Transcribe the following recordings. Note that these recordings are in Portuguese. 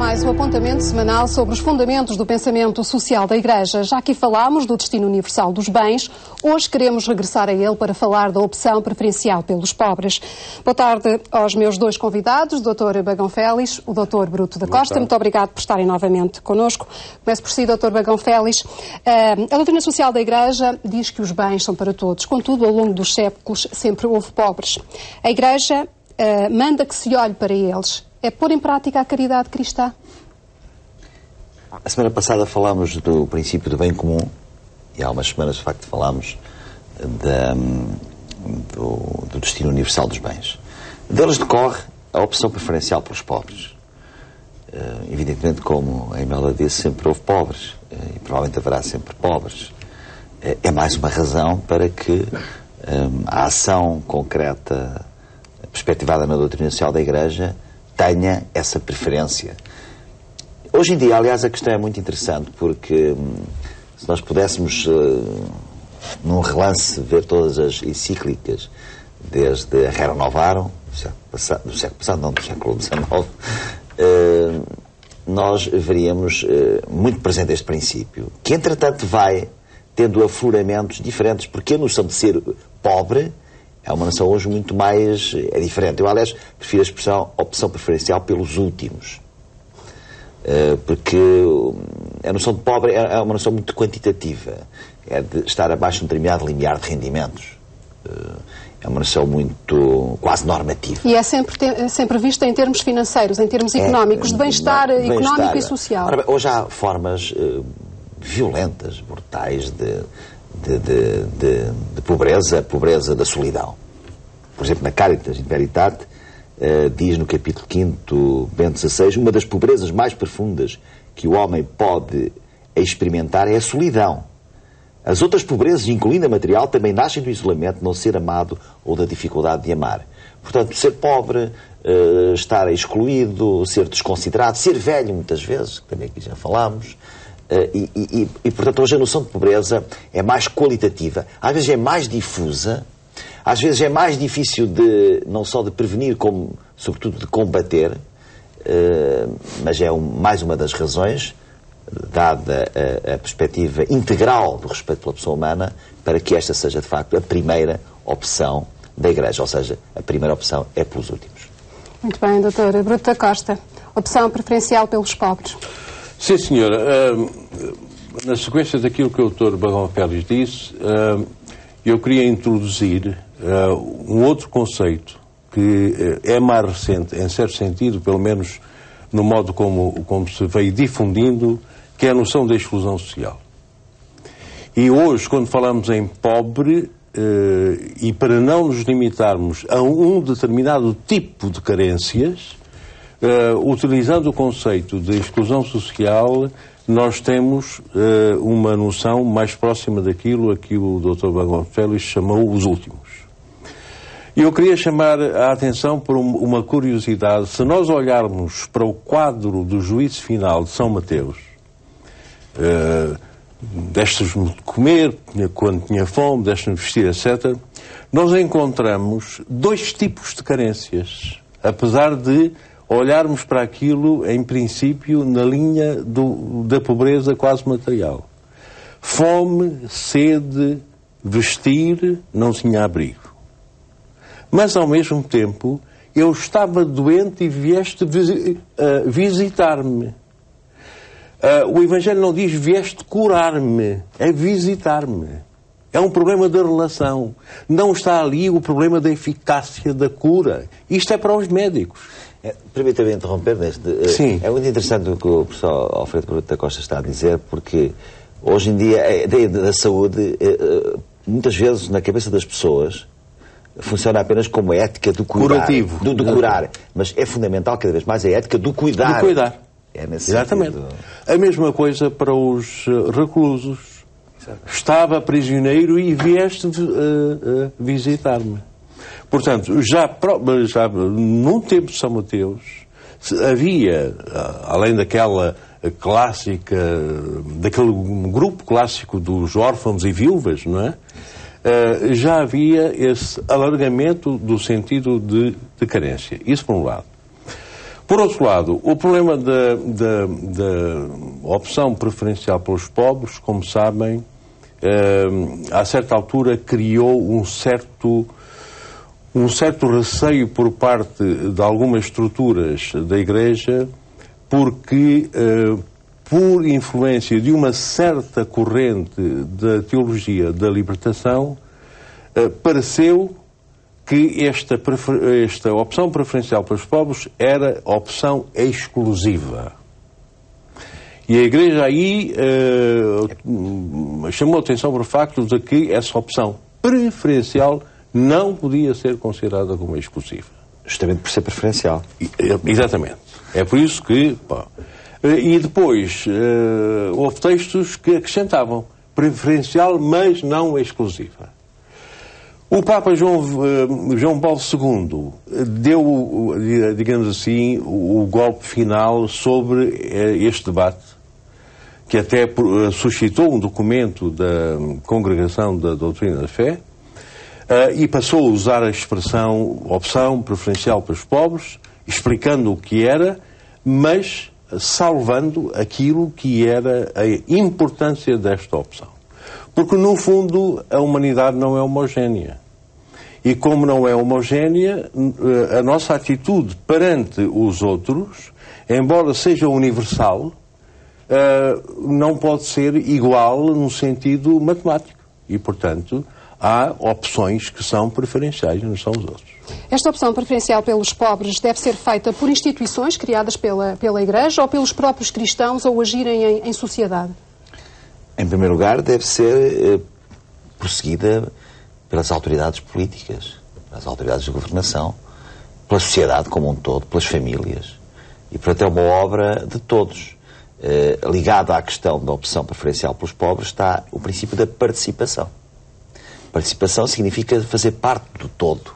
mais o apontamento semanal sobre os fundamentos do pensamento social da Igreja. Já aqui falámos do destino universal dos bens, hoje queremos regressar a ele para falar da opção preferencial pelos pobres. Boa tarde aos meus dois convidados, o Dr. Bagão Félix, o Dr. Bruto da Costa. Muito obrigado por estarem novamente connosco. Começo por si, Dr. Bagão Félix. A doutrina social da Igreja diz que os bens são para todos, contudo, ao longo dos séculos sempre houve pobres. A Igreja manda que se olhe para eles. É pôr em prática a caridade cristã? A semana passada falámos do princípio do bem comum e há umas semanas, de facto, falámos do destino universal dos bens. Delas decorre a opção preferencial pelos pobres. Evidentemente, como a Imelda disse, sempre houve pobres e provavelmente haverá sempre pobres. É mais uma razão para que a ação concreta perspectivada na doutrina social da Igreja tenha essa preferência. Hoje em dia, aliás, a questão é muito interessante, porque se nós pudéssemos, num relance, ver todas as encíclicas, desde a Rerum Novarum, do século passado, não, do século XIX, nós veríamos muito presente este princípio, que entretanto vai tendo afloramentos diferentes, porque a noção de ser pobre é uma noção hoje muito mais... é diferente. Eu, aliás, prefiro a expressão opção preferencial pelos últimos. Porque a noção de pobre é uma noção muito quantitativa. É de estar abaixo de um determinado limiar de rendimentos. É uma noção muito... quase normativa. E é sempre vista em termos financeiros, em termos económicos, de bem-estar económico e social. Ora bem, hoje há formas violentas, brutais, de pobreza da solidão. Por exemplo, na Caritas in Veritate, diz no capítulo 5, Bento XVI, uma das pobrezas mais profundas que o homem pode experimentar é a solidão. As outras pobrezas, incluindo a material, também nascem do isolamento, não ser amado ou da dificuldade de amar. Portanto, ser pobre, estar excluído, ser desconsiderado, ser velho muitas vezes, que também aqui já falámos. Portanto, hoje a noção de pobreza é mais qualitativa, às vezes é mais difusa, às vezes é mais difícil não só de prevenir, como sobretudo de combater, mas é mais uma das razões, dada a perspectiva integral do respeito pela pessoa humana, para que esta seja de facto a primeira opção da Igreja, ou seja, a primeira opção é pelos últimos. Muito bem, doutora. Bruto da Costa, opção preferencial pelos pobres. Sim, senhora. Na sequência daquilo que o Dr. Bagão Félix disse, eu queria introduzir um outro conceito que é mais recente, em certo sentido, pelo menos no modo como se veio difundindo, que é a noção da exclusão social. E hoje, quando falamos em pobre, e para não nos limitarmos a um determinado tipo de carências, utilizando o conceito de exclusão social, nós temos uma noção mais próxima daquilo a que o Dr. Bagão Félix chamou os últimos. E eu queria chamar a atenção por uma curiosidade. Se nós olharmos para o quadro do juízo final de São Mateus, deste-me de comer quando tinha fome, deste-me de vestir, etc., nós encontramos dois tipos de carências, apesar de olharmos para aquilo, em princípio, na linha da pobreza quase material. Fome, sede, vestir, não tinha abrigo. Mas, ao mesmo tempo, eu estava doente e vieste visitar-me. O Evangelho não diz vieste curar-me, é visitar-me. É um problema da relação. Não está ali o problema da eficácia da cura. Isto é para os médicos. Permita-me interromper neste. Sim. É muito interessante o que o professor Alfredo Bruto da Costa está a dizer, porque hoje em dia a ideia da saúde, muitas vezes na cabeça das pessoas, funciona apenas como a ética do cuidar. Curativo. Do curar. Mas é fundamental cada vez mais a ética do cuidar. Do cuidar. É nesse Exatamente. sentido. A mesma coisa para os reclusos. Exato. Estava prisioneiro e vieste visitar-me. Portanto, já num tempo de São Mateus, havia, além daquela clássica, daquele grupo clássico dos órfãos e viúvas, não é? Já havia esse alargamento do sentido de carência. Isso por um lado. Por outro lado, o problema da opção preferencial pelos pobres, como sabem, a certa altura criou um certo receio por parte de algumas estruturas da Igreja, porque, por influência de uma certa corrente da teologia da libertação, pareceu que esta opção preferencial para os pobres era opção exclusiva. E a Igreja aí chamou a atenção para o facto de que essa opção preferencial não podia ser considerada como exclusiva. Justamente por ser preferencial. Exatamente. É por isso que... E depois houve textos que acrescentavam preferencial, mas não exclusiva. O Papa João Paulo II deu, digamos assim, o golpe final sobre este debate, que até suscitou um documento da Congregação da Doutrina da Fé, e passou a usar a expressão opção preferencial para os pobres, explicando o que era, mas salvando aquilo que era a importância desta opção. Porque, no fundo, a humanidade não é homogénea. E como não é homogénea, a nossa atitude perante os outros, embora seja universal, não pode ser igual no sentido matemático. E, portanto, há opções que são preferenciais, não são os outros. Esta opção preferencial pelos pobres deve ser feita por instituições criadas pela Igreja ou pelos próprios cristãos ao agirem em sociedade? Em primeiro lugar, deve ser prosseguida pelas autoridades políticas, pelas autoridades de governação, pela sociedade como um todo, pelas famílias. E, portanto, é uma obra de todos. Ligada à questão da opção preferencial pelos pobres está o princípio da participação. Participação significa fazer parte do todo.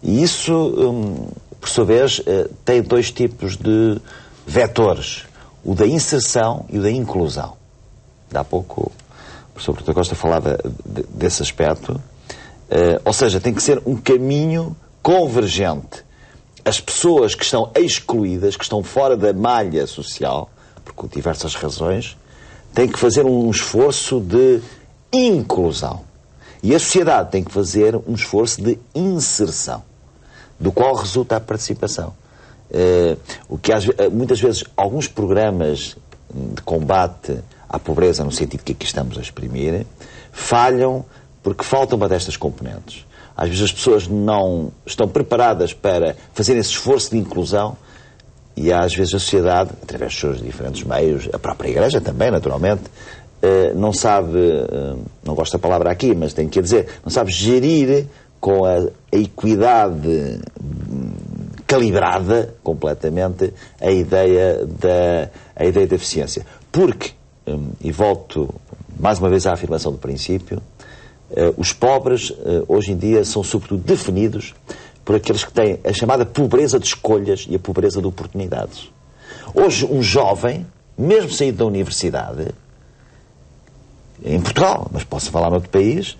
E isso, por sua vez, tem dois tipos de vetores. O da inserção e o da inclusão. Há pouco o professor Bruto da Costa falava desse aspecto. Ou seja, tem que ser um caminho convergente. As pessoas que estão excluídas, que estão fora da malha social, por diversas razões, têm que fazer um esforço de inclusão. E a sociedade tem que fazer um esforço de inserção, do qual resulta a participação. O que muitas vezes alguns programas de combate à pobreza, no sentido que aqui estamos a exprimir, falham porque falta uma destas componentes. Às vezes as pessoas não estão preparadas para fazer esse esforço de inclusão e às vezes a sociedade, através dos seus diferentes meios, a própria Igreja também, naturalmente, não sabe, não gosto da palavra aqui, mas tenho que dizer, não sabe gerir com a equidade calibrada completamente a ideia da eficiência. Porque, e volto mais uma vez à afirmação do princípio, os pobres hoje em dia são sobretudo definidos por aqueles que têm a chamada pobreza de escolhas e a pobreza de oportunidades. Hoje um jovem, mesmo saído da universidade, em Portugal, mas posso falar noutro país,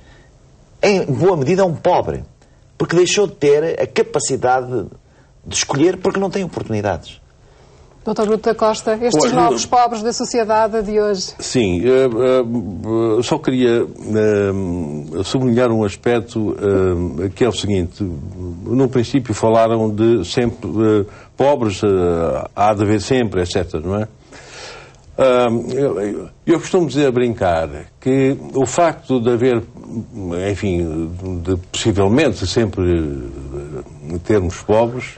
em boa medida é um pobre, porque deixou de ter a capacidade de escolher porque não tem oportunidades. Dr. Bruto da Costa, estes novos pobres da sociedade de hoje. Sim, só queria sublinhar um aspecto que é o seguinte. No princípio falaram de sempre pobres, há de haver sempre, etc., não é? Eu costumo dizer a brincar que o facto de haver, enfim, de possivelmente sempre termos pobres,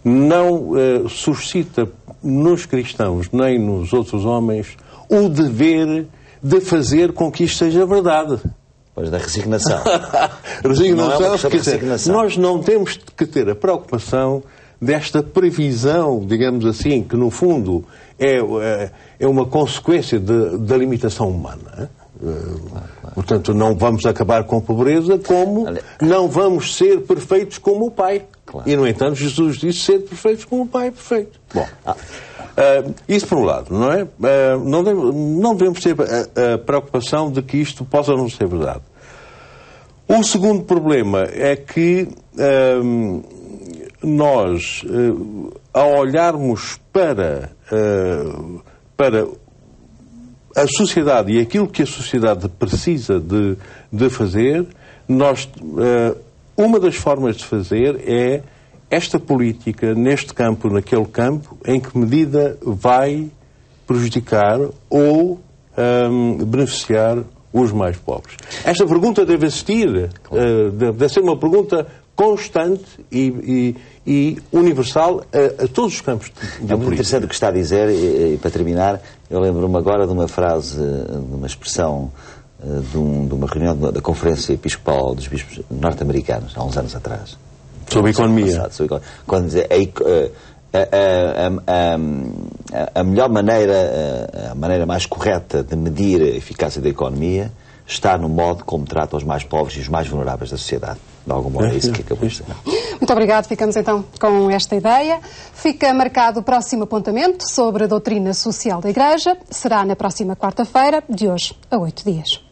não suscita nos cristãos nem nos outros homens o dever de fazer com que isto seja verdade. Pois, da resignação. Resignação. Nós não temos que ter a preocupação desta previsão, digamos assim, que no fundo é uma consequência da limitação humana. Claro. Portanto, não vamos acabar com a pobreza, como não vamos ser perfeitos como o Pai. Claro. E, no entanto, Jesus disse ser perfeitos como o Pai é perfeito. Bom, isso por um lado, não é? Não devemos ter a preocupação de que isto possa não ser verdade. O segundo problema é que nós, ao olharmos para a sociedade e aquilo que a sociedade precisa de fazer, uma das formas de fazer é esta política, neste campo, naquele campo, em que medida vai prejudicar ou beneficiar os mais pobres. Esta pergunta deve existir, deve ser uma pergunta constante e universal a todos os campos de política. É muito interessante o que está a dizer, e para terminar, eu lembro-me agora de uma frase, de uma expressão de uma reunião da Conferência Episcopal dos Bispos norte-americanos, há uns anos atrás. Sobre a economia. Quando dizia a melhor maneira, a maneira mais correta de medir a eficácia da economia está no modo como trata os mais pobres e os mais vulneráveis da sociedade. De algum modo é isso que acabou de dizer. Muito obrigado. Ficamos então com esta ideia. Fica marcado o próximo apontamento sobre a doutrina social da Igreja. Será na próxima quarta-feira, de hoje a 8 dias.